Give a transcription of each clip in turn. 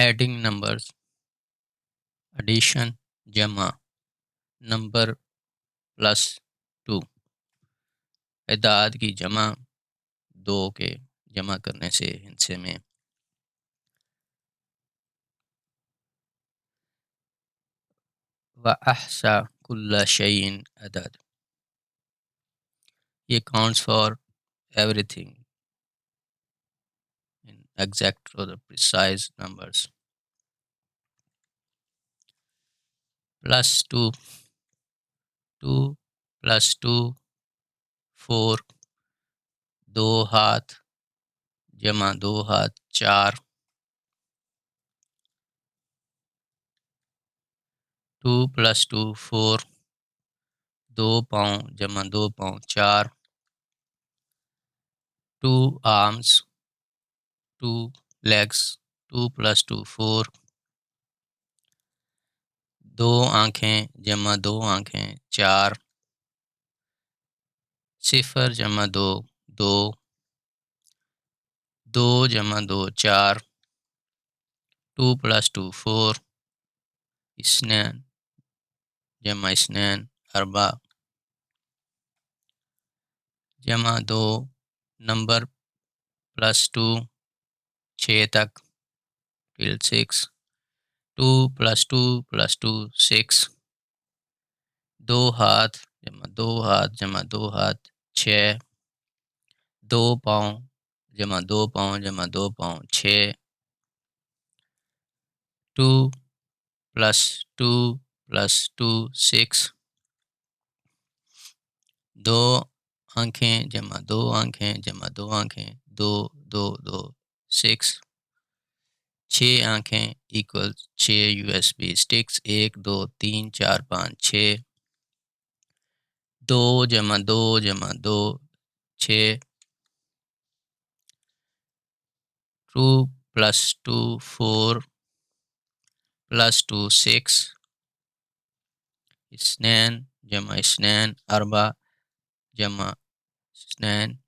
Adding numbers, addition जमा, number plus 2, एदाद की जमा 2 के जमा करने से हिस्से में। व अहसा कुल्ला शैइन अदद, ये counts for everything in exact और प्रिसाइज नंबर्स। प्लस 2, 2 प्लस 2 4, 2 हाथ जमा 2 हाथ 4, 2 प्लस 2 4, 2 पाँव जमा 2 पाँव 4, 2 आर्म्स 2 लेग्स, 2 प्लस 2 4, 2 आँखें जमा 2 आँखें 4, 0 जमा 2 2, 2 जमा 2 4, 2 प्लस 2 4, इस्नैन जमा इस्नैन अरबा, जमा 2 नंबर प्लस 2 6 तक टिल 6, 2 प्लस 2 प्लस 2 6, 2 हाथ जमा 2 हाथ जमा 2 हाथ 6, 2 पाँव जमा 2 पाँव जमा 2 पाँव 6, 2 प्लस 2 प्लस 2 6, 2 आँखें जमा 2 आँखें जमा 2 आँखें 2 2 2 6, 6 आँखें इक्वल 6 USB स्टिक्स 1 2 3 4 5 6, 2 जमा 2 जमा 2 6, 2 प्लस 2 4 प्लस 2 6, इस्नैन जमा इस्नैन अरबा जमा इस्नैन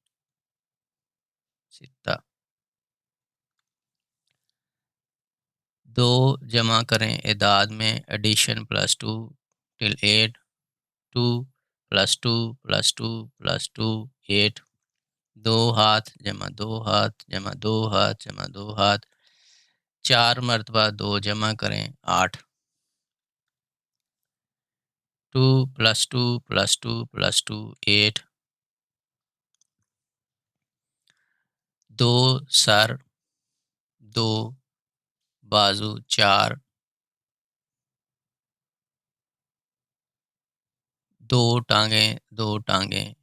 सित्ता। 2 जमा करें एदाद में addition plus 2 till 8, 2 plus 2 plus 2 plus 2 8, 2 हाथ जमा 2 हाथ जमा 2 हाथ जमा 2 हाथ 4 मरतबा 2 जमा करें 8, 2 प्लस 2 प्लस 2 प्लस 2 8, 2 सर 2 बाजू 4, 2 टांगें 2 टांगें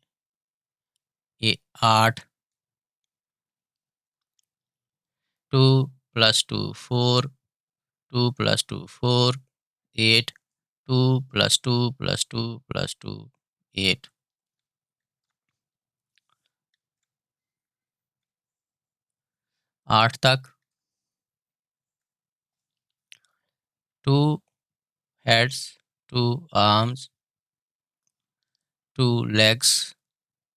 ये 8, 2 plus 2 4, 2 plus 2 4 8, 2 plus 2 plus 2 plus 2 8, 8 तक। 2 heads, 2 arms, 2 legs,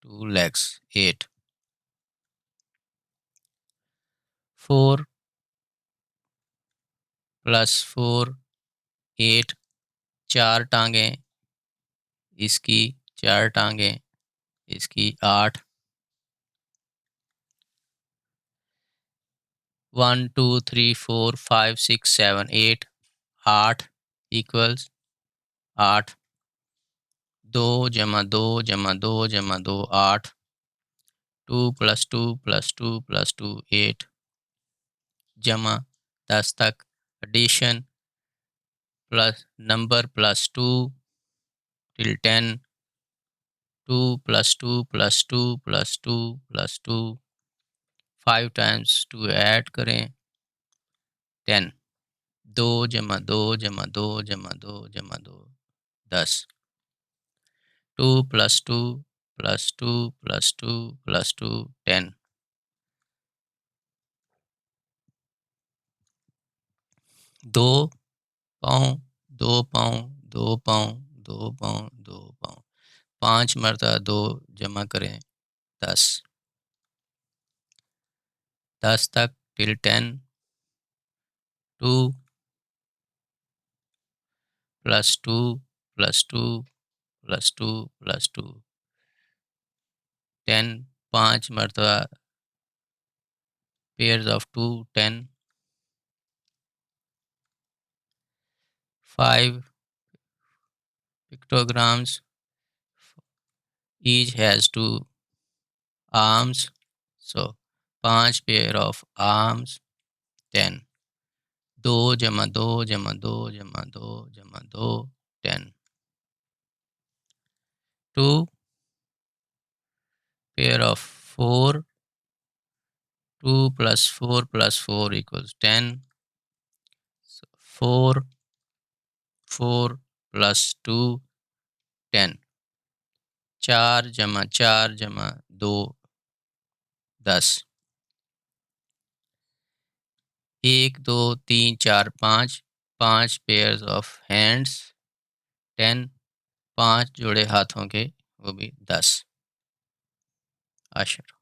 2 legs 8, 4 plus 4 8, 4 टांगें इसकी 4 टांगें इसकी 8, 1 2 3 4 5 6 7 8, 8 इक्वल्स 8, 2 जमा 2 जमा 2 जमा 2 8, 2 प्लस 2 प्लस 2 प्लस 2 8, जमा 10 तक addition plus number plus 2 till 10, 2 plus 2 plus 2 plus 2 plus 2 5 times 2 add करें 10, 2 जमा 2 जमा 2 जमा 2 जमा 2 10, 2 प्लस 2 प्लस 2 प्लस 2 प्लस 2 10, 2 पाँव 2 पाँव 2 पाँव 2 पाँव 2 पाँव 5 मरतबा 2 जमा करें 10, 10 तक till 10, 2 plus 2 plus 2 plus 2 plus 2 10 5 मरतबा pairs of 2 10 5 pictograms, each has 2 arms, so 5 pair of arms 10 2 जमा 2 जमा 2 जमा 2 जमा 2 10 2 pair of 4 2 plus 4 plus 4 equals 10 so 4 4 plus 2 10 4 जमा 4 जमा 2 10 1 2 3 4 5 5 pairs of hands 10 5 जोड़े हाथों के वो भी 10 आशर